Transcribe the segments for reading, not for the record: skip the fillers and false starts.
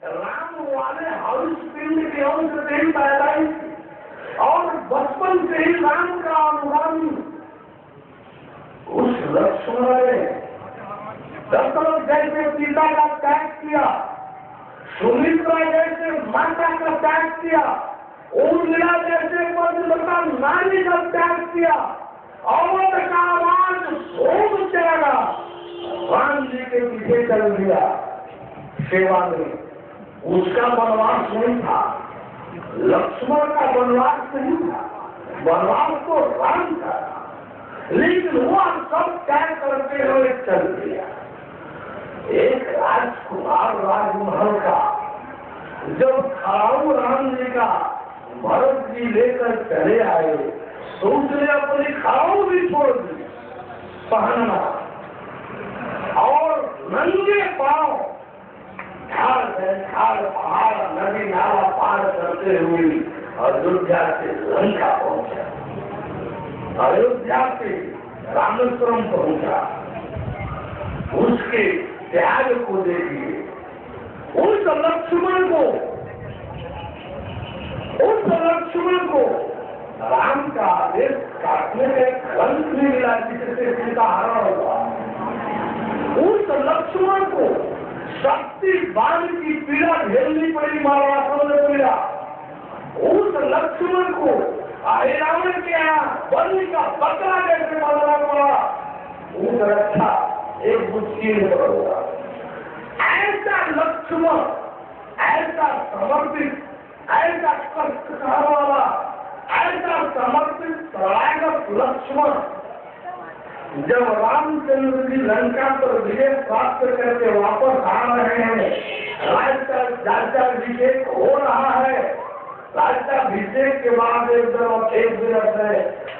राम वाले हरीश पिंड के अंश से ही पैदाइश और बचपन से ही राम का अनुगामी उस लक्ष्मण ने दशरथ जैसे पिता का त्याग किया, सुमित्रा जैसे माता का त्याग किया, उर्मिला जैसे पतिव्रता नारी का त्याग किया, अवध का राज सोम त्यागा, राम जी के पीछे चल दिया सेवा में। उसका वनवास नहीं था, लक्ष्मण का वनवास नहीं था, वनवास तो राम का, लेकिन वो सब त्याग करते हुए चल दिया। एक राजकुमार राजमहल का जब खाऊ राम जी का भरत जी लेकर चले आए तो उसने अपनी खाऊ भी छोड़ दी पहनना और नंगे पांव ठाड़ पहाड़ नदी नाला पार करते हुए अयोध्या से लंका पहुंचा, अयोध्या से रामेश्वरम पहुंचा। उसके त्याग को देखिए, उस लक्ष्मण को राम का आदेश काटने का ग्रंथ भी मिला जिससे सीता हरण हुआ। उस लक्ष्मण को शक्ति बाण की पीड़ा झेलनी पड़ी, महाराष्ट्र में पीड़ा। उस लक्ष्मण को रावण के यहाँ बलि का बकरा जैसे बनना पड़ा, उस रक्षा एक मुश्किल होगा। ऐसा लक्ष्मण, ऐसा समर्पित, ऐसा कष्ट सहने वाला, ऐसा समर्पित प्रयागत लक्ष्मण जब रामचंद्र जी लंका पर विजय प्राप्त करके वापस आ रहे हैं, राज्याभिषेक हो रहा है। राज्याभिषेक के बाद एक दिन है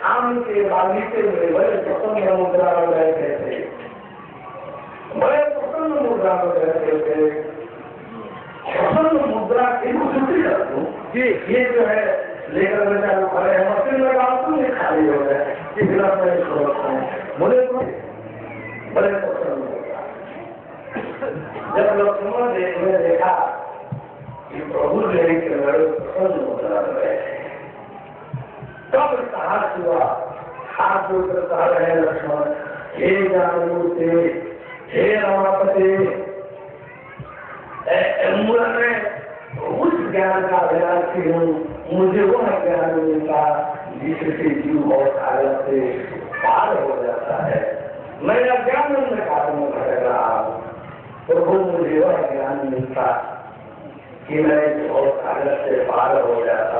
आम के बागीचे में बड़े प्रसन्न मुद्रा में बैठे थे, बड़े प्रसन्न मुद्रा में बैठे थे। प्रसन्न मुद्रा की छुट्टी कर दूं कि ये जो है लेकर बेचारे खड़े हैं, मशीन लगा नहीं खाली हो गए बोले तो बड़े प्रसन्न मुद्रा। जब लक्ष्मण ने देखा कि प्रभु लेने के बड़े प्रसन्न मुद्रा में बैठे, तब साहस हुआ, हाथ जोड़कर कह रहे हैं लक्ष्मण, हे जानमूर्ते, हे रमापते, मैं उस ज्ञान का अभिलाषी हूँ, मुझे वह ज्ञान मिलता जिससे जीव बहुत हालत से पार हो जाता है। मैं अज्ञान में कारण भर रहा हूँ, प्रभु मुझे वह ज्ञान मिलता कि मैं बहुत हालत से पार हो जाता।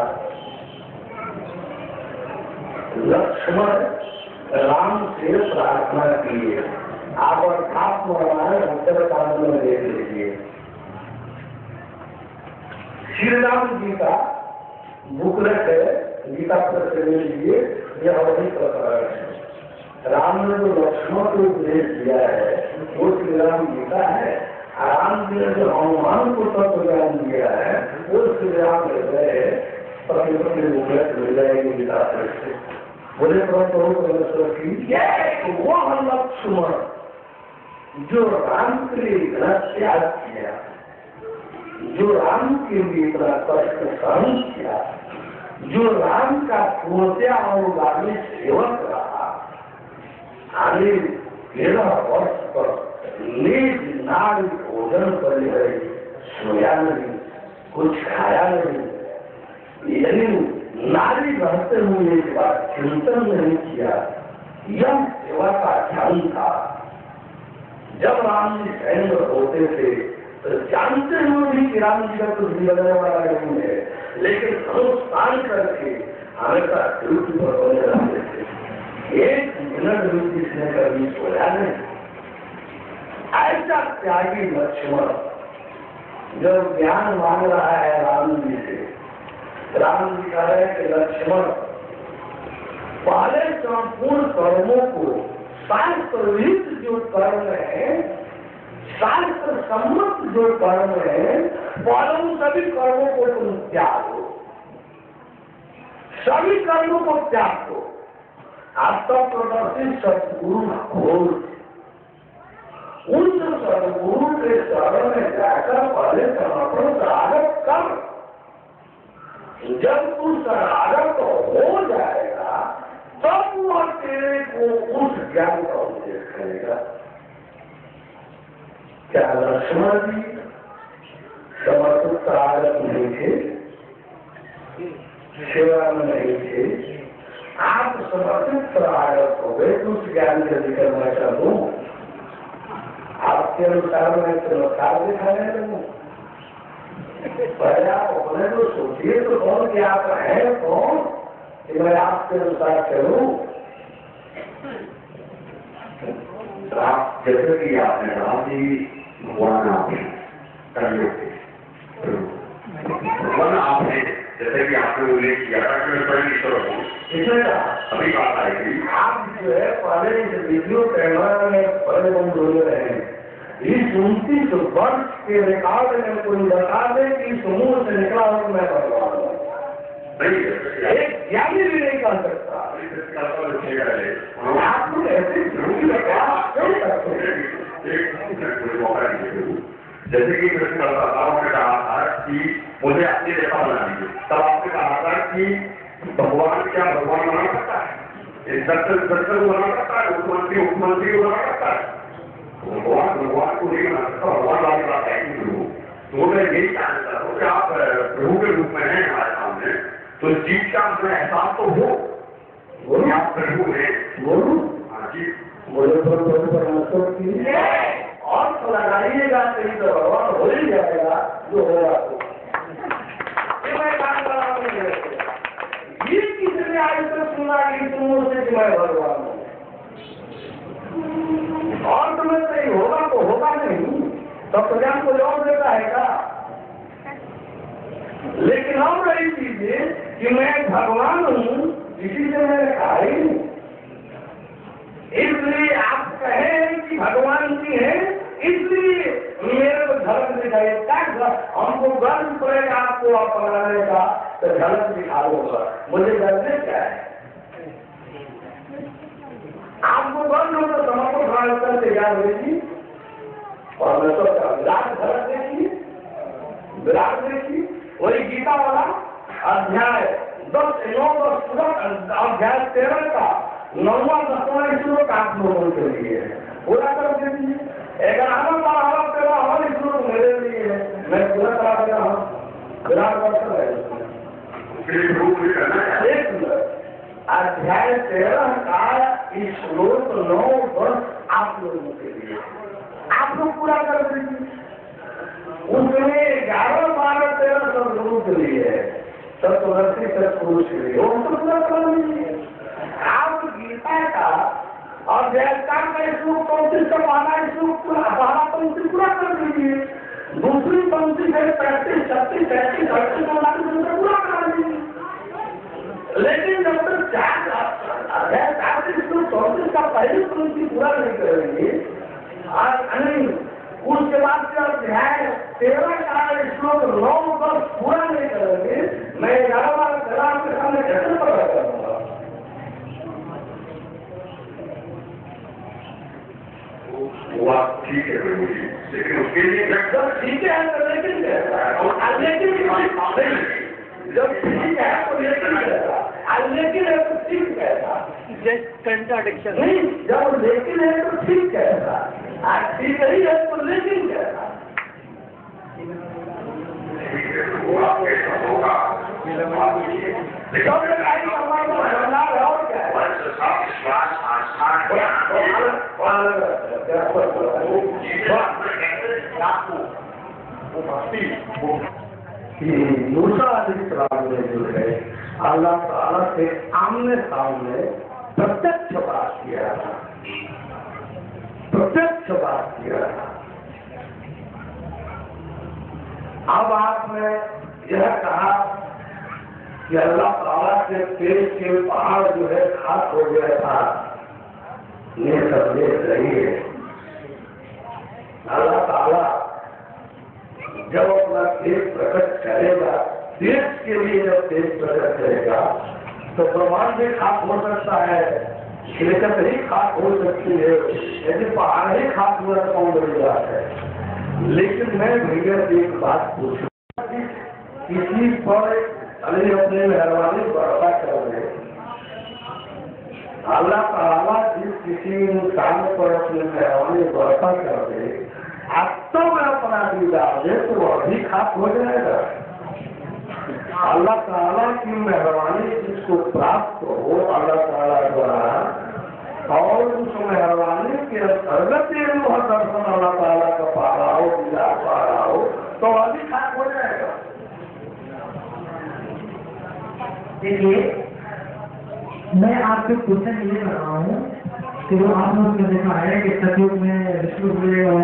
लक्ष्मण राम से प्रार्थना किए। आप अध्यात्म रामायण उत्तरकांड में देख लीजिए, श्री राम जी का बुकलेट है, गीता पर से ले लीजिए, यह वही प्रकरण है। राम ने जो लक्ष्मण को उपदेश दिया है वो श्री राम गीता है। राम जी ने जो हनुमान को तत्व ज्ञान दिया है वो श्री राम हृदय बुकलेट मिल जाएगी गीता पर से। बोले परमेश्वर की वह लक्ष्मण जो राम के लिए इतना त्याग किया, जो राम के लिए इतना कष्ट सहन किया, जो राम का पूर्णतया अनुगामी सेवक रहा, आगे 13 वर्ष पर निज नारी भोजन कर गई, सोया नहीं, कुछ खाया नहीं, यानी नारी रहते हुए एक बार चिंतन नहीं किया, यह सेवा का ध्यान था। जब राम जी सैन्य होते थे तो जानते हुए भी कि राम जी का कुछ बिगड़ने वाला नहीं है, लेकिन अनुष्ठान करके हमेशा ड्यूटी पर बने रहते थे। एक मिनट भी किसने कभी सोया नहीं। ऐसा त्यागी लक्ष्मण जब ज्ञान मांग रहा है राम जी से, राम जी कह रहे हैं कि लक्ष्मण पहले संपूर्ण कर्मों को शास्त्रविहित जो कर्म है, शास्त्र सम्मत जो कर्म है, पहले उन सभी कर्मों को तुम त्यागो, सभी कर्मों को त्याग दो। आपका प्रदर्शित सदगुरु खोज, उन सदगुरु के शरण में जाकर पहले समर्पण जब तू शरणागत हो जाएगा तब वो तेरे को उस ज्ञान का उपदेश करेगा। क्या लक्ष्मण जी समर्पित शरणागत नहीं थे, सेवा में नहीं थे? आप समर्पित शरणागत हो गए तो उस ज्ञान के लेकर मैं चलूं, आपके अनुसार मैं चमत्कार दिखाने लगूं? पहले आप अपने को सोचिए तो कौन कि आप हैं कौन कि मैं आपके अनुसार चलूं? आप जैसे कि आपने कहा कि भगवान आपने भगवान आपने जैसे कि आपने उल्लेख किया था कि मैं स्वयं ईश्वर हूँ, इसमें अभी बात आएगी। आप जो है पहले इस वीडियो कैमरा में पहले हम बोल रहे हैं, इस 29 वर्ष के रिकॉर्ड में कोई बता दे कि समूह से निकला हो मैं भगवान हूँ। एक ज्ञानी भी नहीं कर सकता। आप लोग ऐसे क्यों करते हैं? जैसे कि कृष्ण अवतारों ने कहा था कि मुझे अपने जैसा बना दीजिए, तब आपने कहा था कि भगवान क्या भगवान बना सकता है, डॉक्टर बना सकता है, मुख्यमंत्री बना सकता है, भगवान को नहीं बना सकता। भगवान वाली बात है तो मैं यही कहना चाहता हूँ कि आप प्रभु के रूप में हैं हमारे सामने, तो जीत का हमें एहसास तो हो, आप प्रभु हैं। बोलू हाँ जी, बोले परमेश्वर की और तो लगाइएगा कहीं तो भगवान हो ही जाएगा जो होगा। तो मैं काम कर रहा हूँ, ये किसने आज तक सुना कि तुम से कि मैं भगवान हूँ? और तुम्हें सही होगा तो होगा नहीं, तब तो ज्ञान को जवाब देता है क्या? लेकिन अब रही चीजें कि मैं भगवान हूँ, इसी से मैंने कहा ही नहीं। इसलिए आप कहें कि भगवान जी हैं, इसलिए मेरे को झलक दिखाई। हमको गर्व पड़ेगा आपको आप पकड़ाने का तो झलक दिखा दूंगा, मुझे डरने क्या है? आपको गर्व हो तो समर्पण भाव करके याद देखिए और मैं सोचता विराट झलक देखिए, विराट देखिए। वही गीता वाला अध्याय 10 अध्याय 13 का 9वां 10वां श्लोक आप लोगों के लिए है, पूरा कर दीजिए। 11वां 12वां 13वां श्लोक मेरे लिए है, मैं पूरा करा दे रहा हूँ। विराट दर्शन है अध्याय 13 का श्लोक 9 10 आप लोगों के लिए, आप लोग पूरा कर दीजिए। उसमें 11 12 13 सब लोगों के लिए है, सत्पुरुष सत्पुरुष के लिए वो तो पूरा कर दीजिए। आप गीता का अध्याय का श्लोक 34 का पहला श्लोक पहला पंक्ति पूरा कर दीजिए, दूसरी पंक्ति से 35 36 37 38 पूरा करा दीजिए। लेकिन जब तक अध्याय 34 श्लोक 34 का पहली पंक्ति पूरा नहीं करेंगे नहीं, उसके बाद से अध्याय 13 का श्लोक 9 10 पूरा नहीं करेंगे, मैं 11 आपके सामने कैसे पता करूंगा? वो आप ठीक है प्रभु जी, लेकिन उसके लिए ठीक है तो लेकिन जब ठीक है तो लेकिन लेकिन है तो ठीक कैसा? जस्ट कंट्राडिक्शन नहीं, जब लेकिन है तो ठीक कैसा? ठीक नहीं है तो लेकिन कैसा? दूसरा में जो है अल्लाह ताला से आमने सामने प्रत्यक्ष बात किया था, प्रत्यक्ष बात किया था। अब आपने यह कहा कि अल्लाह ताला के पेट के पहाड़ जो है खास हो गया था, ये संदेश नहीं है। अल्लाह ताला जब अपना तेज प्रकट करेगा, देश के लिए जब तेज प्रकट करेगा तो ब्रह्मांड भी खास हो सकता है, शिरकत ही खास हो सकती है, यदि पहाड़ ही खास हुआ तो कौन बड़ी बात है। लेकिन मैं भैया से एक बात पूछूं, किसी पर अली अपनी मेहरबानी बढ़ता कर दे। अल्लाह ताला जिस किसी इंसान पर अपनी मेहरबानी बढ़ता कर दे, अब तो मैं अपना दीदा दे तो वह भी खाक हो जाएगा। अल्लाह ताला की मेहरबानी जिसको प्राप्त हो अल्लाह ताला द्वारा और उस मेहरबानी के अंतर्गत दर्शन अल्लाह ताला का पा रहा हो, दीदा पा रहा हो तो वह भी खाक हो जाएगा। देखिए, मैं आपसे क्वेश्चन ये कर रहा हूँ कि जो आपने उसमें देखा है कि सतयुग में विष्णु हुए और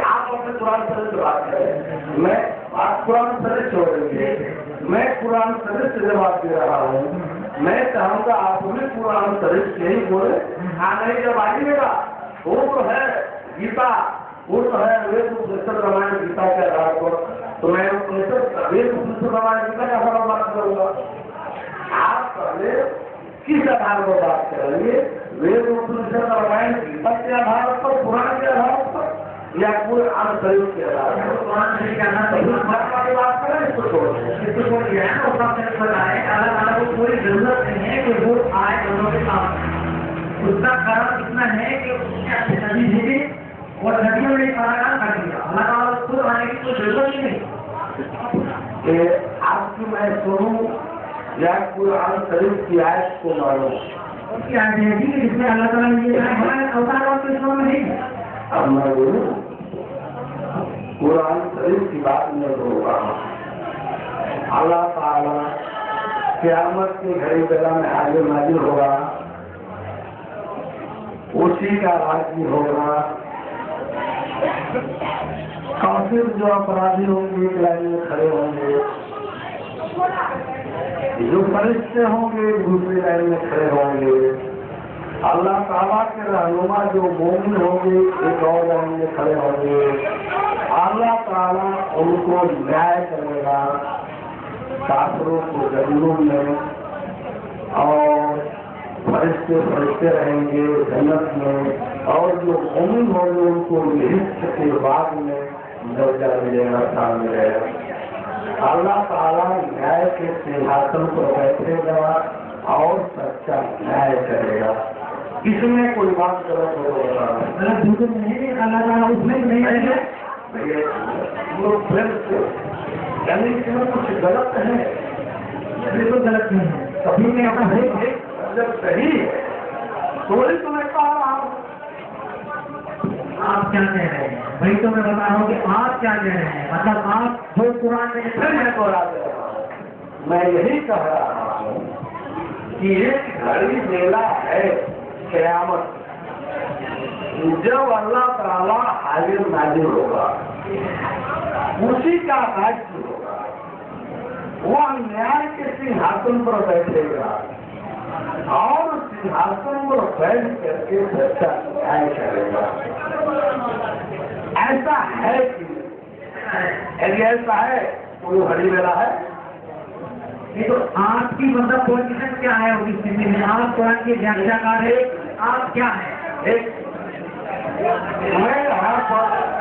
आप अपने कुरान शरीफ से बात करें, मैं आप कुरान शरीफ छोड़ेंगे, मैं कुरान शरीफ से जवाब दे रहा हूँ। मैं चाहूँगा आप भी कुरान शरीफ से ही बोले। हाँ नहीं, जब आइएगा वो तो है गीता, वो तो है वेद उपनिषद रामायण गीता के आधार पर, तो मैं वेद उपनिषद रामायण गीता का आधार बात करूँगा। आप पहले किस आधार पर बात करेंगे? वेद उपनिषद रामायण गीता के आधार पर, पुराण के आधार पर या कुरान शरीफ के आधार पर? कुरान शरीफ के आधार पर बात करें, इसको छोड़ दिया है और आपने बताया अल्लाह ताला को कोई जरूरत नहीं है कि वो आए दोनों के सामने। उसका कारण इतना है कि उसने अपनी नदी भेजी और नदियों ने सारा काम कर दिया। अल्लाह ताला को खुद आने की कोई जरूरत ही नहीं। आपकी मैं सुनूं या कुरान शरीफ की आयत को मानूं? उसकी आयत है कि जिसमें अल्लाह ताला ने ये कहा हमारे अवतार और कृष्ण में नहीं। अब मैं बोलूं कुरान शरीफ की बात मैं बोलूँगा। अल्लाह ताला क़यामत की घड़ी बेला में हाजिर नाजिर होगा, उसी का राज्य होगा। काफिर जो अपराधी होंगे एक लाइन में खड़े होंगे, जो फरिश्ते होंगे दूसरी लाइन में खड़े होंगे। अल्लाह ताला के रहनुमा जो मोमिन होंगे एक और लाइन में खड़े होंगे। अल्लाह ताला उनको न्याय करेगा, काफिरों को जन्नत में और फरिश्ते रहेंगे जन्नत में, और जो मोमिन होंगे उनको रिश्ते के बाद में दर्जा मिलेगा, स्थान मिलेगा। अल्लाह ताला न्याय के सिंहासन पर बैठेगा और सच्चा न्याय करेगा। इसमें कोई बात गलत हो रहा है? बिल्कुल नहीं, अल्लाह ताला उसमें नहीं है। लोग प्रेम से यानी इसमें कुछ गलत है? बिल्कुल गलत नहीं है। कभी मैं अपना जब सही है तो वही तो मैं कह रहा हूँ। आप क्या कह रहे हैं? वही तो मैं बता रहा हूँ कि आप क्या कह रहे हैं। मतलब आप जो कुरान में फिर मैं दोहरा दे रहा हूँ, मैं यही कह रहा हूँ कि एक घड़ी मेला है क़यामत, जब अल्लाह ताला हाजिर नाजिर होगा, उसी का राज्य होगा। वह न्याय के सिंहासन पर बैठेगा और सिंहासन पर बैठ करके सच्चा न्याय करेगा। ऐसा है कि यदि ऐसा है तो वो घड़ी मेला है। ये तो आपकी मतलब पोजिशन क्या है उस स्थिति में? आप कुरान के व्याख्याकार है, आप क्या है? एक मैं यहाँ पर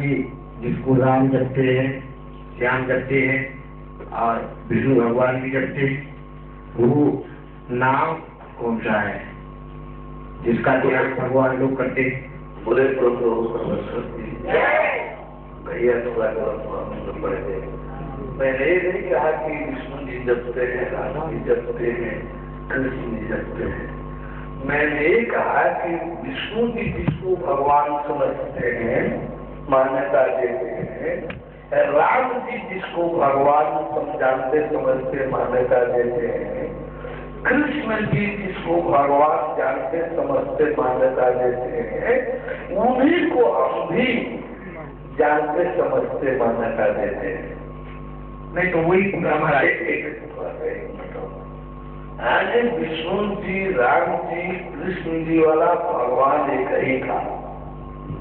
जी जिसको राम जपते हैं, श्याम जपते हैं और विष्णु भगवान भी जपते हैं, वो नाम कौन सा है जिसका ध्यान भगवान लोग करते हैं? बोले प्रभु भैया थोड़ा पड़े थे। मैंने ये नहीं कहा कि विष्णु जी जपते हैं, राम जी जपते हैं, कृष्ण जी जपते हैं। मैंने ये कहा कि विष्णु जी जिसको भगवान समझते हैं, मान्यता देते हैं, राम जी जिसको भगवान जानते समझते मान्यता देते हैं, कृष्ण जी जिसको भगवान जानते समझते मान्यता देते हैं, उन्हीं को हम भी जानते समझते मान्यता देते हैं। नहीं तो वही पूरा हमारा आज विष्णु जी, राम जी, कृष्ण जी वाला भगवान एक ही था,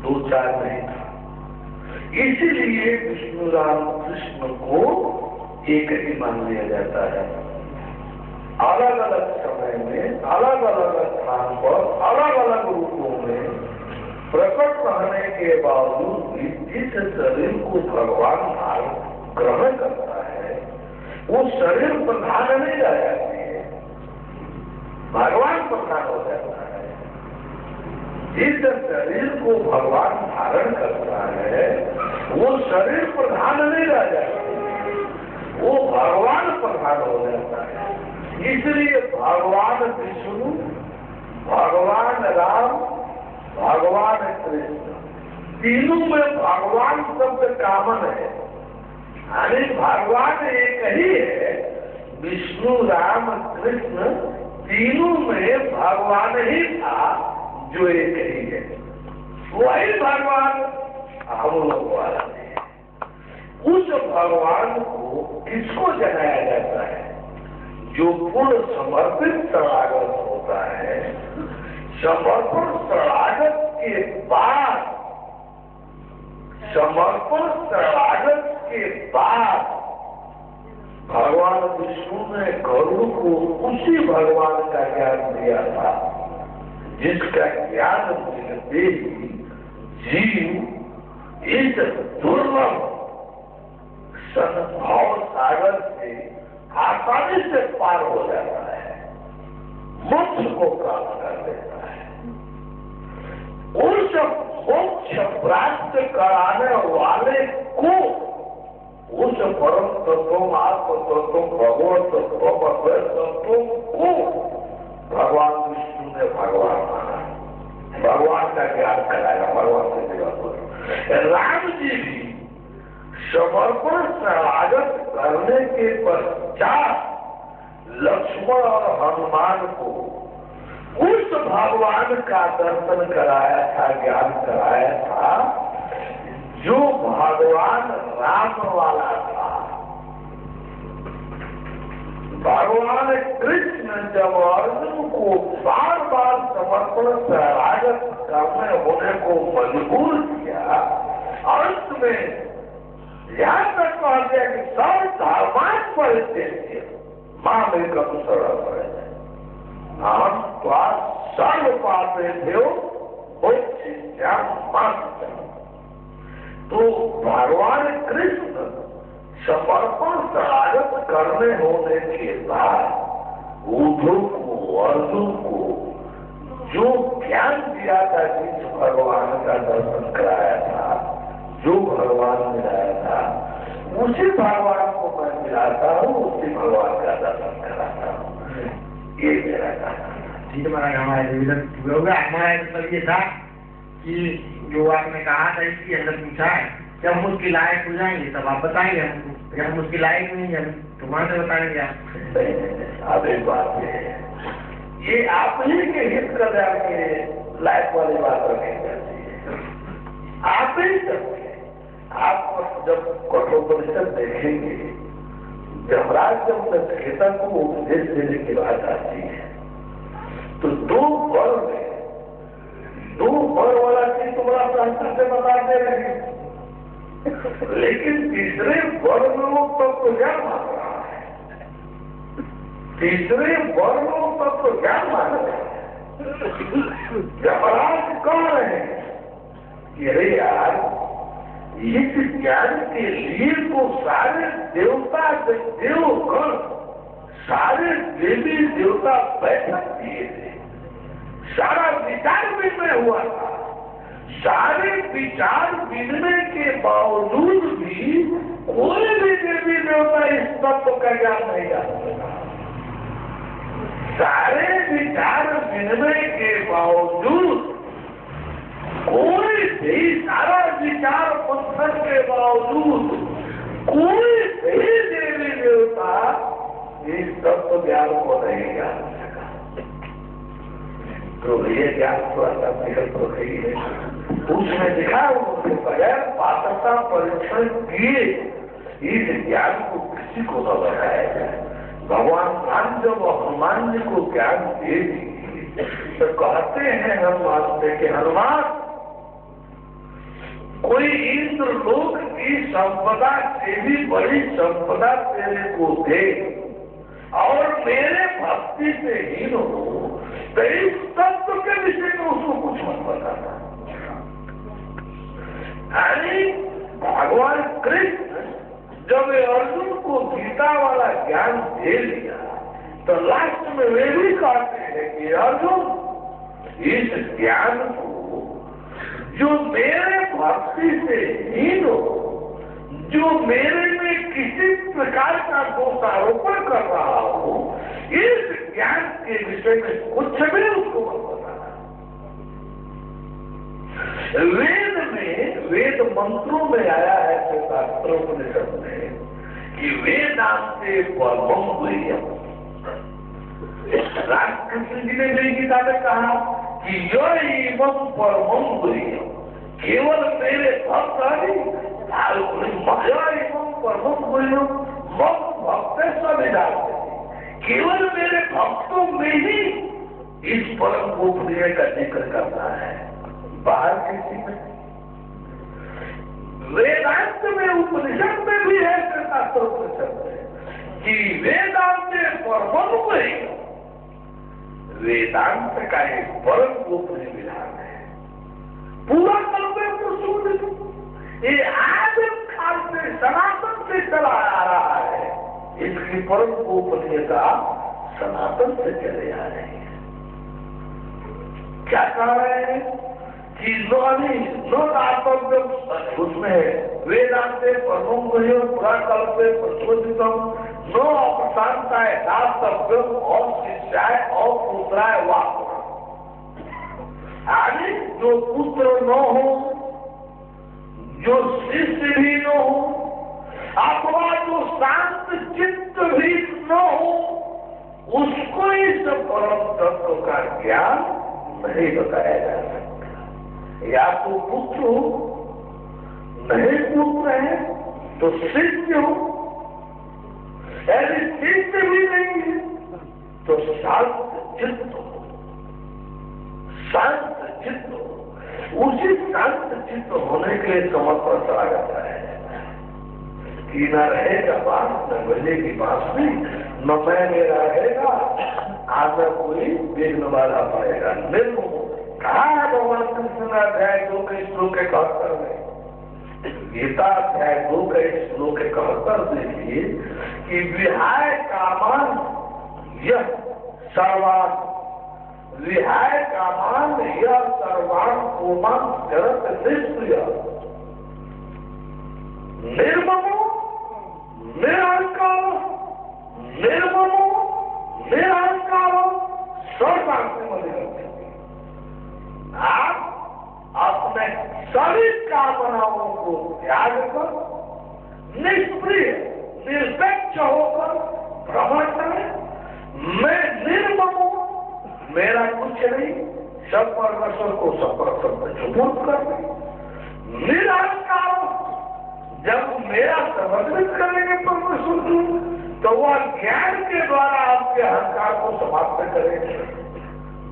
दो चार नहीं था। इसीलिए विष्णु राम कृष्ण को एक ही मान लिया जाता है। अलग अलग समय में, अलग अलग स्थान पर, अलग अलग रूपों में प्रकट रहने के बावजूद जिस शरीर को भगवान ग्रहण करता है, वो शरीर प्रधान नहीं रह जाती है, भगवान प्रधान हो जाता है। जिस शरीर को भगवान धारण करता है, वो शरीर प्रधान नहीं रह जाता, वो भगवान प्रधान हो जाता है। इसलिए भगवान विष्णु, भगवान राम, भगवान कृष्ण, तीनों में भगवान शब्द कॉमन है। यानी भगवान एक ही है। विष्णु राम कृष्ण तीनों में भगवान ही था जो एक ही है। वही भगवान हम लोग वाला है। उस भगवान को किसको जनाया जाता है? जो पूर्ण समर्पित शरणागत होता है। समर्पण शरणागत के बाद, समर्पण शरणागत के बाद भगवान विष्णु ने गरुड़ को उसी भगवान का ज्ञान दिया था, जिसका ज्ञान मिलते ही जीव इस दुर्लभ सद्भाव सागर से आसानी से पार हो जाता है, मोक्ष को प्राप्त कर लेता है। उस मोक्ष प्राप्त कराने वाले को, उस परम तत्व, आत्म तत्व, भगवत तत्व, अद्वैत तत्व को भगवान विष्णु ने भगवान माना, भगवान का ज्ञान कराया, भगवान से जीवन। राम जी भी समर्पण शरणागत करने के पश्चात लक्ष्मण और हनुमान को उस भगवान का दर्शन कराया था, ज्ञान कराया था, जो भगवान राम वाला था। भगवान कृष्ण जब अर्जुन को बार बार समर्पण शरणागत करने होने को मजबूर किया, अंत में यहाँ तक कह दिया कि सब धर्मांत परिस्थिति मां में कम सरल है, हम सर्व पापे थे तो भगवान कृष्ण समर्पण शरणागत करने होने के बाद उद्धव को, अर्जुन को जो ज्ञान दिया था, जिस भगवान का दर्शन कराया था, जो भगवान मिलाया था, उसी भगवान को मैं मिलाता हूँ, उसी भगवान का दर्शन कराता हूँ। ये मेरा कहना है। ठीक है महाराज, हमारा मतलब ये था कि जो आपने कहा था इसके अंदर पूछा है, जब हम उसके लायक हो जाएंगे तब आप बताएंगे हमको, जब हम उसके लायक नहीं है तो वहां से बताएंगे आप। अब एक बात ये आप ही के हित कल्याण के लायक वाली बात रखी जाती है। आप ही सकते, आप जब कठोपनिषद देखेंगे, जमराज जब नचिकेता को उपदेश देने की बात आती है, तो दो बर वाला चीज तो बड़ा शांति से बताते रहे, लेकिन तीसरे बर लोग तब तो क्या मान रहा है? तीसरे बर लोग तब तो क्या मान रहे हैं? जमराज कह रहे हैं कि अरे यार, इस ज्ञान के लिए तो सारे देवता देवगण सारे देवी देवता बैठक किए थे, सारा विचार विनिमय हुआ था। सारे विचार विनिमय के बावजूद भी कोई भी देवी देवता इस तत्व का ज्ञान नहीं जा सका। सारे विचार विनिमय के बावजूद कोई भी, सारा विचार मंथन के बावजूद कोई भी देवी देवता इस तत्व ज्ञान को नहीं जान सका। तो ये ज्ञान थोड़ा सा विकल्प रही है, उसमें दिखा उनके बगैर पात्रता परीक्षण किए इस ज्ञान को किसी को न बताया जाए। भगवान राम जब हनुमान जी को ज्ञान दे दिए तो कहते हैं हनुमान से कि हनुमान, कोई इंद्र लोक की संपदा से भी बड़ी संपदा तेरे को दे और मेरे भक्ति से हीन हो तो इस तत्व के विषय में उसको कुछ मत बताना। यानी भगवान कृष्ण जब अर्जुन को गीता वाला ज्ञान दे दिया तो लास्ट में वे भी कहते हैं कि अर्जुन, इस ज्ञान को जो मेरे भक्ति से हीन हो, जो मेरे में किसी प्रकार का दोषारोपण कर रहा हो, इस ज्ञान के विषय में कुछ भी उसको मत बताना। वेद मंत्रों में आया है शास्त्रोपनिषद में कि वेदांते परमं गुह्यम्। रामकृष्ण जी ने भी गीता में कहा कि यम परमं गुह्यम्, केवल मेरे भक्त परमं गुह्यम् मम भक्त सभी जानते, केवल मेरे भक्तों में ही इस परम गोपनीय का जिक्र करना है, बाहर किसी में। वेदांत में उपनिषद में भी है, शास्त्रोपनिषद में कि वेदांत परमं गुह्यम्, वेदांत का एक परम गोपनीय विधान है। पूरा कल्पे प्रसून ये आदिम काल से सनातन से चला आ रहा है, इसकी परम गोपनीयता सनातन से चले आ रही है। क्या कह रहे हैं कि उसमें वेदांते परमं गुह्यम् पूरा कल्पे प्रचोदितम् नो अप्रशांताय दातव्यम और शिष्याय और पुत्राय वाक। आगे जो पुत्र न हो, जो शिष्य भी न हो, अथवा जो शांत चित्त भी न हो, उसको इस परम तत्व का ज्ञान नहीं बताया जा सकता। या तो पुत्र हो, नहीं पुत्र है तो शिष्य हो, यदि शिष्य भी नहीं है तो शांत चित्त हो, शांत चित्त हो। उसी शांत चित्त होने के लिए समर्पण चला जाता है कि न रहेगा बात, न बजेगी बांसुरी, न मैं मेरा रहेगा, आज कोई विघ्न बाधा पाएगा। निर्मोह कहा है भगवान कृष्ण अध्याय 2 के श्लोक के 71 में, गीता अध्याय 2 के श्लोक के 71 देखिए कि विहाय कामान यह सर्वान, विहाय कामान यह सर्वान कोमान जगत निष्क्रिय निर्ममो निरहंकार निर्ममो निरहंकार सर्वांग मध्य। आप अपने सभी कामनाओं को त्याग कर निष्क्रिय निरपेक्ष होकर भ्रमण करें। मैं निर्मम हूं, मेरा कुछ नहीं, सब परमेश्वर को सुपुर्द कर दे। निरहंकार, जब मेरा समर्पित करेंगे परमेश्वर को तो वह ज्ञान के द्वारा आपके अहंकार को समाप्त करेंगे।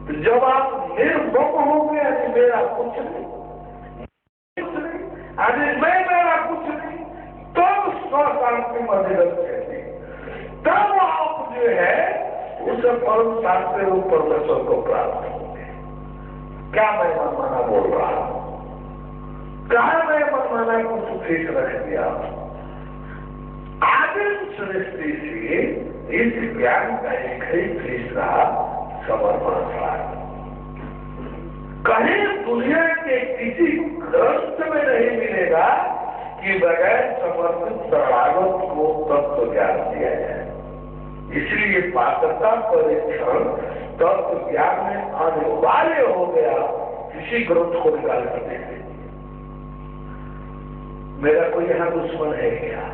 तो जब आप निर्भम होंगे, यानी मेरा कुछ नहीं, यानी मैं मेरा कुछ नहीं, तब स्वशांति मध्यम कहते, तब आप जो है उस परम शांति रूप परमेश्वर को प्राप्त होंगे। क्या मैं मनमाना बोल रहा हूं? कहा मैं मनमाना को ठीक रख दिया। आदिम सृष्टि से इस ज्ञान का एक ही फैसला समर्पण था। कहीं दुनिया के किसी ग्रंथ में नहीं मिलेगा कि बगैर समर्पित शरणागत को तत्व ज्ञान दिया जाए। इसलिए पात्रता परीक्षण तत्व ज्ञान में अनिवार्य हो गया किसी ग्रंथ को निकाल कर देते। मेरा कोई यहाँ दुश्मन है क्या?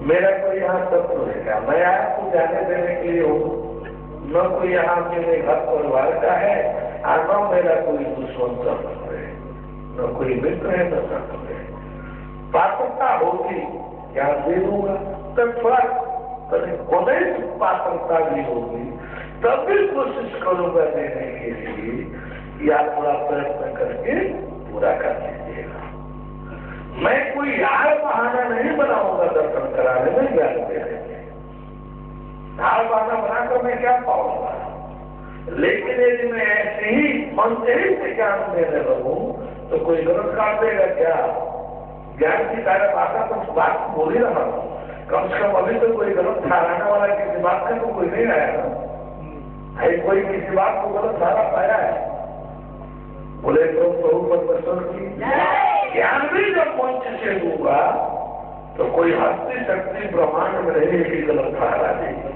मेरा कोई यहाँ तत्व है क्या? मैं आपको जाने देने के लिए हूँ, न कोई यहाँ मेरे घर परिवार का है, और न मेरा कोई दुश्मन तत्व है, न कोई मित्र है, न तत्व है। पात्रता होगी ज्ञान दे दूंगा, तब थोड़ा कभी पात्रता भी होगी, तब भी कोशिश करूंगा देने के लिए, या थोड़ा प्रयत्न करके पूरा कर दीजिएगा। मैं कोई यार बहाना नहीं बनाऊंगा दर्शन कराने में, ज्ञान देने में। यार बहाना बनाकर मैं क्या पाऊंगा? लेकिन यदि मैं ऐसे ही मन से ही ज्ञान देने लगूं तो कोई गलत काट देगा क्या? ज्ञान की सारा भाषा तो बात बोल ही रहा हूं, कम से कम अभी तो कोई गलत ठहराने वाला किसी बात का तो कोई नहीं आया ना। कोई किसी बात को गलत ठहरा पाया है? बोले तो प्रभु परमेश्वर की ज्ञान भी जब मंच से दूंगा तो कोई हस्ती शक्ति ब्रह्मांड में नहीं कि गलत ठहरा देगी।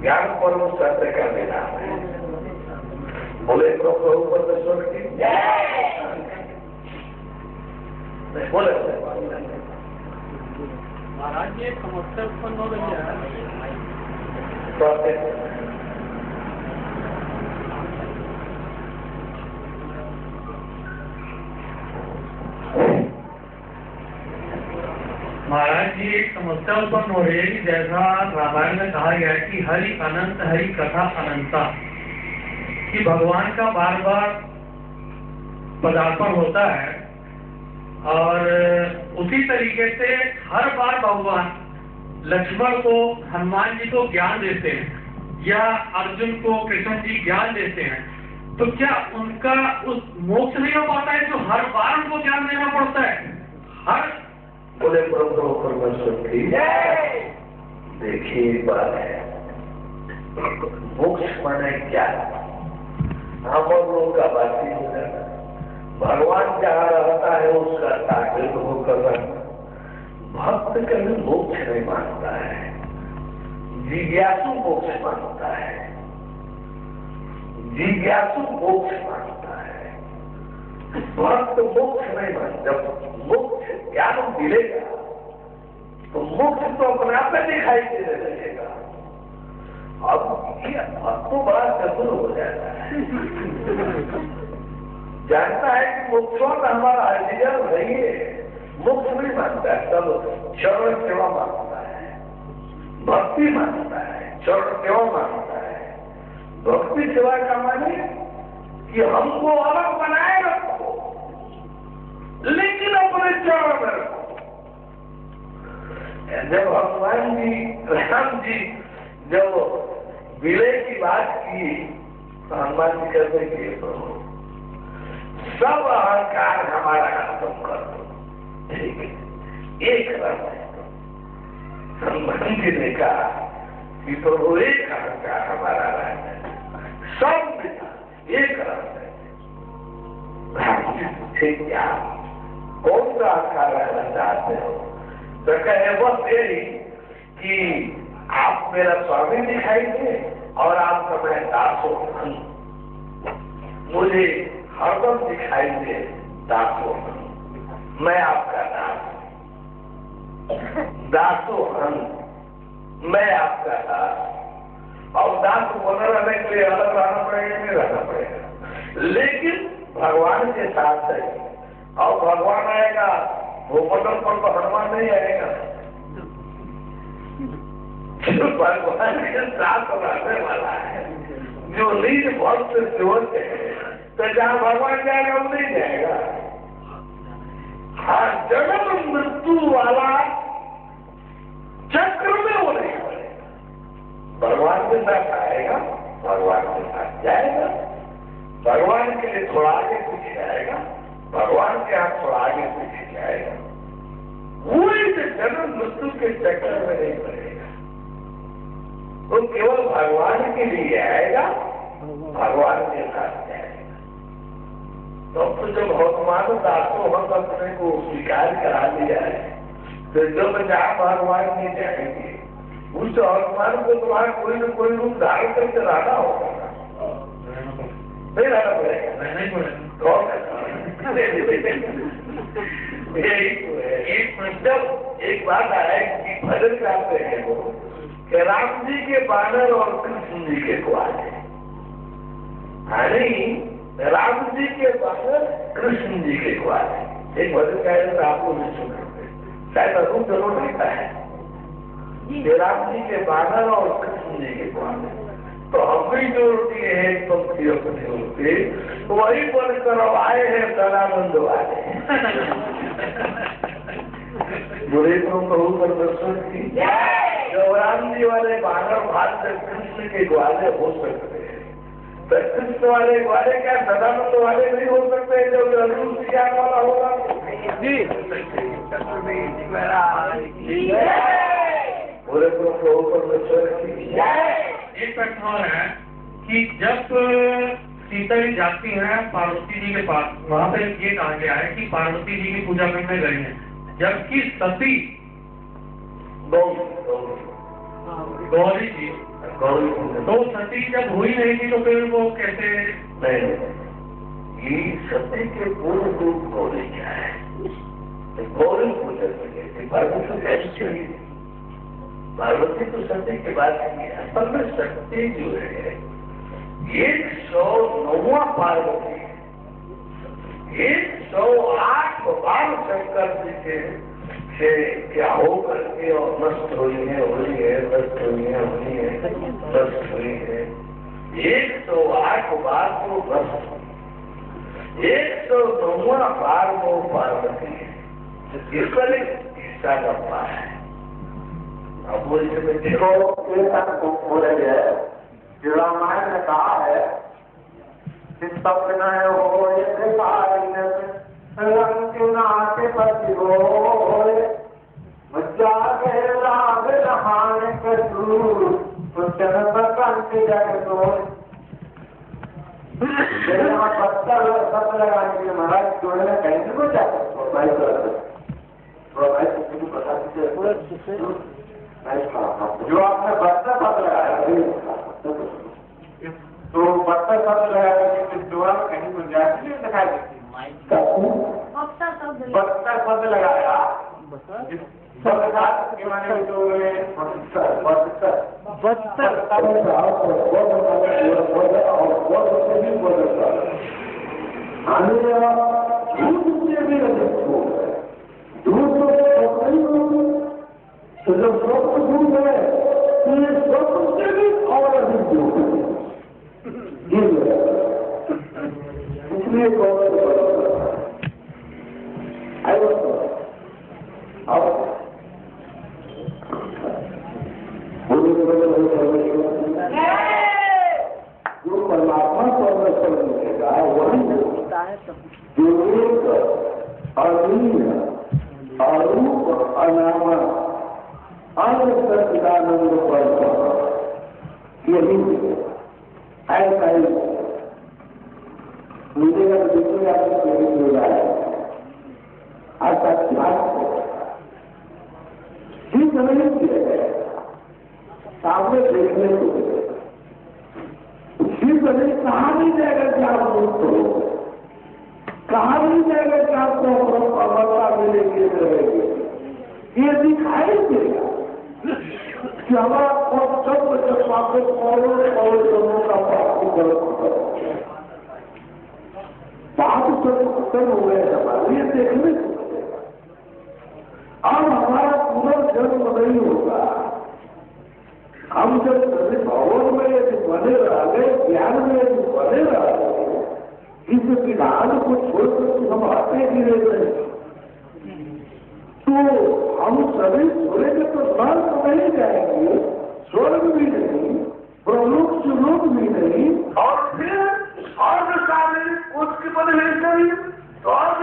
ज्ञान परम सत्य का देना है। बोले तो प्रभु परमेश्वर की बोले महाराज जी समस्या उत्पन्न हो रही है। महाराज जी एक समस्या उत्पन्न हो रही है कि जैसा रामायण में कहा गया है कि हरि अनंत हरि कथा अनंता, कि भगवान का बार बार पदार्पण होता है और उसी तरीके से हर बार भगवान लक्ष्मण को हनुमान जी को ज्ञान देते हैं या अर्जुन को कृष्ण जी ज्ञान देते हैं, तो क्या उनका उस मोक्ष नहीं हो पाता है जो हर बार उनको ज्ञान देना पड़ता है? हर बोले प्रभु परमेश्वर की देखिए बात है, मोक्ष माने क्या? हम लोगों का बाती हो जाता, भगवान जहाँ रहता है उसका ताकत होकर रहना। भक्त कभी मोक्ष नहीं मानता है, जिज्ञासु मोक्ष मानता है, जिज्ञासु मोक्ष मानता है, भक्त मोक्ष नहीं मानता। जब मोक्ष ज्ञान मिलेगा तो मोक्ष तो अपने आप में दिखाई देने लगेगा। अब ये भक्तों बड़ा चतुर हो जाता है, जानता है कि मोक्षों का हमारा आइडियल नहीं है, मोक्ष नहीं मानता है, तब चरण सेवा मानता है, भक्ति मानता है, चरण सेवा मानता है। भक्ति सेवा का माने कि हमको अलग बनाए रखो लेकिन अपने चरण में रखो। जब भगवान जी राम जी जब विलय की बात की तो हनुमान जी कहते कि प्रभु सब अहंकार हमारा खत्म कर दो, ठीक है, एक रह दो। हनुमान जी ने कहा कि प्रभु एक अहंकार हमारा रह, सब एक रह। पूछे क्या कौन सा अहंकार रहना चाहते हो? तो कहे बस यही कि आप मेरा स्वामी दिखाई दे और आपका मैं दास हूं, मुझे हरदम दिखाई दे दासो हन, मैं आपका दासो हन, मैं आपका दास। और दास बना रहने के लिए अलग रहना पड़ेगा, नहीं रहना पड़ेगा, लेकिन भगवान के साथ है। और भगवान आएगा भूमंडल पर तो हनुमान नहीं आएगा, जो भगवान के साथ रहने वाला है, जो नीच भक्त सेवक है, तो जहाँ भगवान जाएगा वो नहीं जाएगा। हाँ, जन्म मृत्यु वाला चक्र में वो नहीं पड़ेगा, भगवान के साथ आएगा, भगवान के साथ जाएगा, भगवान के लिए थोड़ा आगे पीछे आएगा, भगवान के हाथ थोड़ा आगे पीछे जाएगा, पूरी से जन्म मृत्यु के चक्कर में नहीं पड़ेगा। वो केवल भगवान के लिए आएगा, भगवान के साथ जाएगा। तो जब भगवान दासों हम अपने को स्वीकार करा लिया है, तो जब जहाँ भगवान नहीं जाएंगे उस भगवान को तुम्हारा कोई न कोई रूप धारण करके रहना होगा, नहीं रहना पड़ेगा। एक बात आया कि भजन करते हैं वो कि राम जी के बानर और कृष्ण जी के ग्वाले, राम जी के बानर कृष्ण जी के ग्वाले। एक भजन कह रहे थे, आपको भी सुन सकते, शायद अरूप जरूर लिखा है कि राम जी के बानर और कृष्ण जी के ग्वाले। तो हम भी जो दिए हैं पंक्ति अपने होते वही बनकर आए हैं सदानंद वाले। बुरे तो कहू परमेश्वर की जो राम जी वाले बानर भाग से कृष्ण के ग्वाले हो सकते हैं, तो कृष्ण वाले ग्वाले क्या सदानंद वाले नहीं हो सकते जो जरूर सिया वाला होगा? बुरे तो कहू परमेश्वर की। एक प्रश्न और है कि जब सीता जी जाती हैं पार्वती जी के पास, वहाँ पे ये कहा गया है कि पार्वती जी की पूजा करने गई हैं, जबकि सती गौरी जी, तो सती जब हुई नहीं थी तो फिर वो कैसे? नहीं, ये सती के पूर्ण रूप गौरी क्या है? गौरी पूजा करके पार्वती तो सती के बाद असल में शक्ति जो है 109वां पार्वती है, 108 बार शंकर जी के से क्या हो करके और नष्ट हुई है, नष्ट हुई है, नष्ट हुई है। 108 बार वो नष्ट, 109वां बार वो पार्वती है। इस पर एक हिस्सा गप्पा है। अब वो इसमें देखो बोला गया है कि रामायण ने कहा है कि सपना हो के पति हो जागे राग रहान करू जग दो पत्थर सब लगाने के लिए महाराज जोड़ने कहेंगे को क्या जो आपने बस्तर पद लगाया तो बस्तर पद लगाया जोड़ा कहीं गुंजाइश नहीं दिखाई देती। बस्तर पद लगाया के माने जो तो जब स्वप्न दूर है तो ये स्वप्न से भी और अधिक दूर है, इसलिए जो परमात्मा परमेश्वर मिलेगा वही जो एक अधीन अरूप अनामत सच्चिदानंद पर यही ऐसा ही मिलेगा तो देखिएगा यही मिल रहा है। ऐसा ठीक नहीं किया गया सामने देखने को ठीक नहीं, कहा नहीं जाएगा कि आप मुक्त हो, कहा नहीं जाएगा कि आपको अमरता मिलेगी रहेगी, ये दिखाई देगा कि हमारा सब जब वापस कौड़ों लोगों का प्राप्ति बात सब खत्म हो गए हमारे ये देखने को। अब हमारा पुनर्जन्म नहीं होगा, हम जब भवन में यदि बने रहे, ज्ञान में यदि बने रहे, इस विधान को छोड़कर हम आते गिरे नहीं तो हम सभी छोड़ेंगे तो स्वर्ग नहीं जाएंगे, स्वर्ग भी नहीं, प्रलोक सुलोक भी नहीं, और फिर स्वर्ग शारीरिक उसकी बने नहीं, स्वर्ग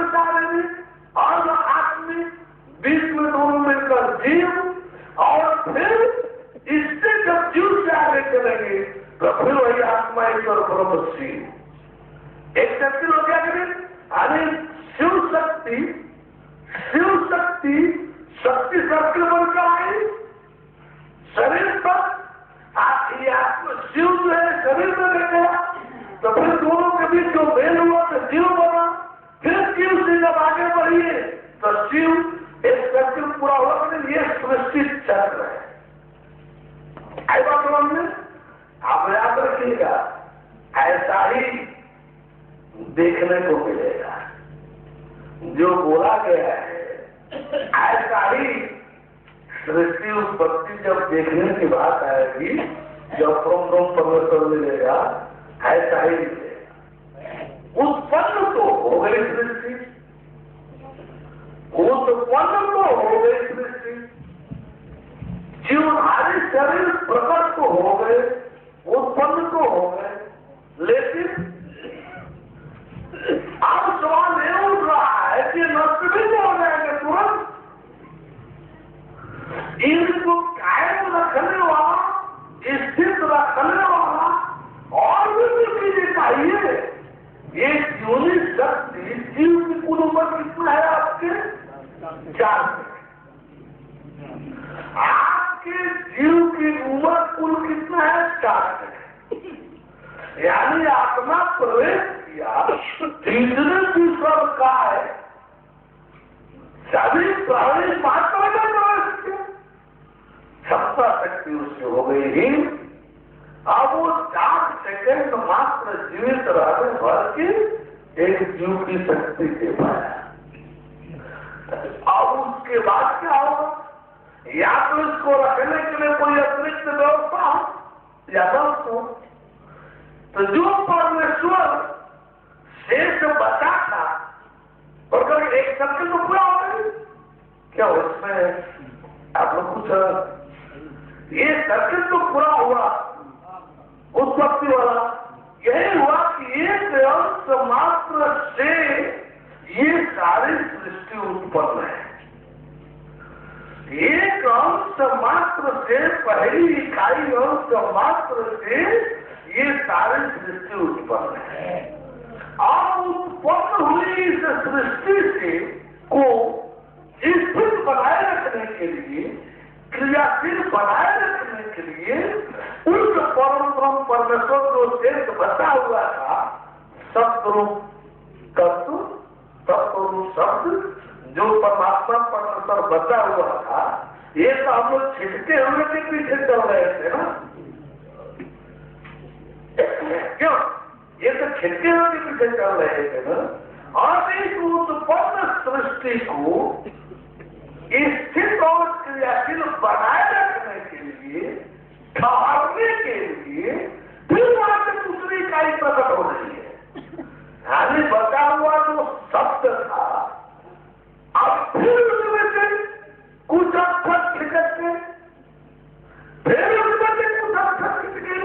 शिव एक चक्र पूरा हुआ, मैंने ये सृष्टि चक्र है। आई बात समझ में? आप याद रखिएगा, ऐसा ही देखने को मिलेगा जो बोला गया है। ऐसा ही सृष्टि उत्पत्ति जब देखने की बात आएगी, जब ब्रह्म परमेश्वर मिलेगा, ऐसा ही मिलेगा। उत्पन्न तो हो गई सृष्टि, उत्पन्न तो हो गई सृष्टि, जीवधारी शरीर प्रकट तो हो गए, उत्पन्न तो हो गए, लेकिन अब सवाल ये उठ रहा है कि नष्ट भी तो हो जाएंगे तुरंत। इनको कायम रखने वाला, स्थित रखने वाला और भी चीजें चाहिए। ये जीवनी शक्ति, जीव की कुल उम्र कितना है आपके? 4 आपके जीव की उम्र कुल कितना है? 4। यानी आत्मा प्रवेश किया तीसरे ईश्वर का है, सभी प्राणी मात्र में प्रवेश किया, क्षमता शक्ति उसकी हो गई ही। अब वो 4 सेकंड मात्र जीवित रहने भर की एक जीव की शक्ति दे पाया। अब उसके बाद क्या होगा? या तो इसको रखने के लिए कोई अतिरिक्त व्यवस्था हो या दस्त हो। तो जो परमेश्वर शेष बचा था, और अगर एक सर्कल तो पूरा हो गई क्या? उसमें आप लोग कुछ ये सर्कल तो पूरा हुआ उत्पत्ति वाला। यही हुआ कि एक अंश मात्र से ये सारी सृष्टि उत्पन्न है। एक अंश मात्र से, पहली इकाई अंश मात्र से ये सारी सृष्टि उत्पन्न है। अब उत्पन्न हुई इस सृष्टि से को स्थिर बनाए रखने के लिए, क्रियाशील बनाए रखने के लिए उस परम ब्रह्म परमेश्वर जो शेष बचा हुआ था, सत्रूप तत्व, तत्वरूप शब्द जो परमात्मा परमेश्वर बचा हुआ था, ये तो हम लोग छिटके हुए के पीछे चल रहे थे ना। क्यों? ये तो छिटके हुए के पीछे चल रहे थे ना। और इस उत्पन्न सृष्टि को स्थित और क्रियाशील बनाए रखने के लिए, ठहरने के लिए फिर वहां से दूसरी इकाई प्रकट हो रही है। यानी बचा हुआ जो शब्द था, अब फिर उसमें से कुछ अक्षर छिटक के, फिर उसमें से कुछ अक्षर छिटके,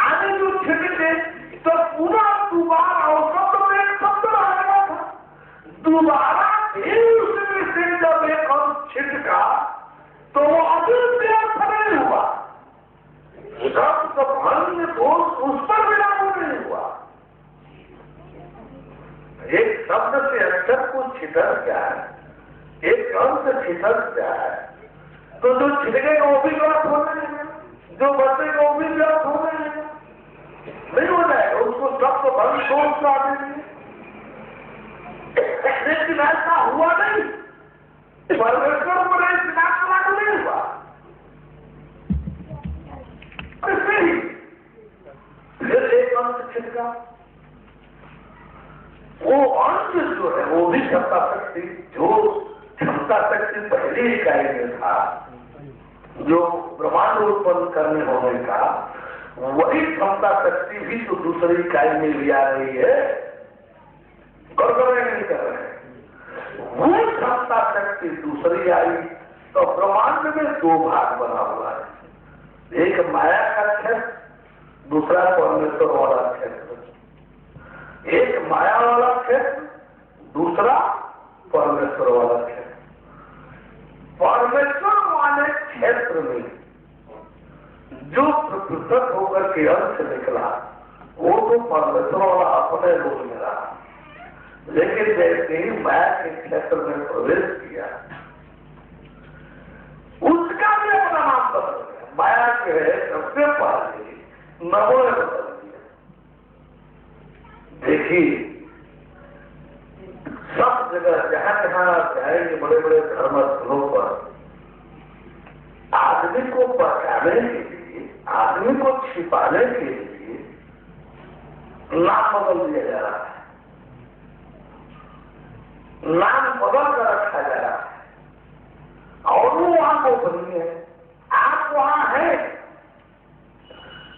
आगे जो छिटके तो पूरा दोबारा और शब्द में एक शब्द रहेगा था, दोबारा फिर उसमें से जब एक अंश छिटका तो वो अभी भी अर्थ नहीं हुआ, शब्द भंग दोष उस पर भी लागू नहीं हुआ। एक शब्द से अक्षर को छिटक जाए, एक अंश छिटक जाए, तो जो छिटकेगा वो भी गलत होने लगेगा, जो बचेगा वो भी गलत होने लगेगा, नहीं हो जाएगा। उसको शब्द भंग दोष ला देंगे। लेकिन ऐसा हुआ नहीं, परमेश्वर को नहीं सिद्धांत लागू नहीं हुआ। ऐसे ही फिर एक अंश छिटका, वो अंश जो है वो भी क्षमता शक्ति, जो क्षमता शक्ति पहली इकाई में था, जो ब्रह्मांड उत्पन्न करने होने का, वही क्षमता शक्ति भी तो दूसरी इकाई में भी आ रही है। कर रहे नहीं कर रहे, वो क्षमता शक्ति दूसरी आई तो ब्रह्मांड में 2 भाग बना हुआ है। एक माया का क्षेत्र, दूसरा परमेश्वर वाला क्षेत्र। एक माया वाला क्षेत्र, दूसरा परमेश्वर वाला क्षेत्र। परमेश्वर वाले क्षेत्र में जो पृथक होकर के अंश निकला, वो तो परमेश्वर वाला अपने रूप में रहा। लेकिन जैसे ही माया के क्षेत्र में प्रवेश किया, उसका भी अपना नाम बदल गया। माया जो है सबसे पहले नमो बदल दिया। देखिए, शब्द जगह जहां जहां जाएंगे बड़े बड़े धर्म स्थलों पर, आदमी को बचाने के लिए, आदमी को छिपाने के लिए नाम बदल दिया जा रहा है, नाम बदल कर रखा जा रहा है, और वो वहां को बनी है। आप वहां है,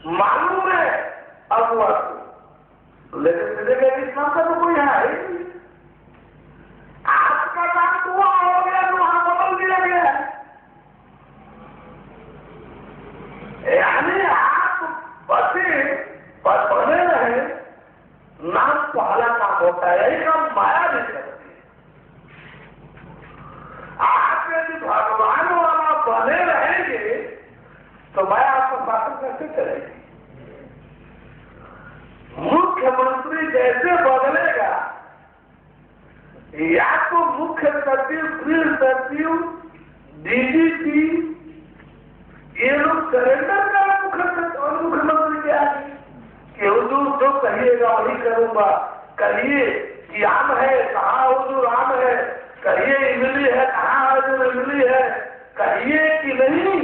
मालूम है अगुआ को, लेकिन इस्लाम का तो कोई है ही नहीं। आपका नाम तो वहां हो गया तो वहां बदल दिया गया है। यानी आप बने रहे, नाम पहला काम होता है, यही काम माया नहीं करती। आप यदि भगवान वाला बने रहेंगे तो माया आपका शासन कैसे चलेगी? मुख्यमंत्री जैसे बदलेगा, या तो मुख्य सचिव, गृह सचिव, डीजीपी, ये लोग सरेंडर का मुख्यमंत्री क्या है कि हुजूर जो कहिएगा वही करूंगा, कहिए कि आम है कहाँ हुजूर आम है, कहिए इमली है कहाँ हुजूर इमली है, कहिए कि नहीं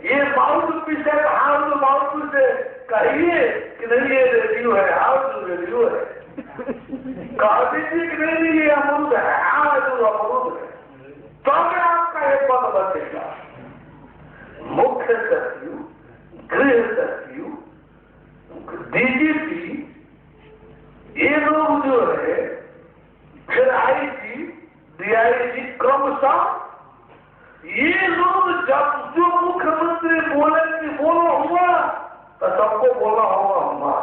ये माउथ पीस है कहाँ हुजूर माउथ पीस है, कहिए कि नहीं ये रेडियो है, हाँ हुजूर रेडियो है, कह दीजिए कि नहीं ये अमरूद है, हाँ हुजूर अमरूद है, तो मैं आपका एक पद बचेगा। मुख्य सचिव, गृह सचिव, डीजीपी, ये लोग जो है, फिर आईजी, डीआईजी, क्रमशः ये लोग जब जो मुख्यमंत्री बोले कि बोलो हुआ तो सबको बोला हुआ,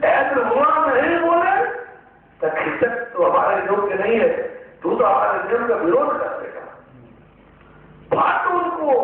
ऐसे हुआ नहीं बोले तो खिचक तो हमारे योग्य नहीं है, तू तो हमारे नियम का विरोध कर देगा। बात उनको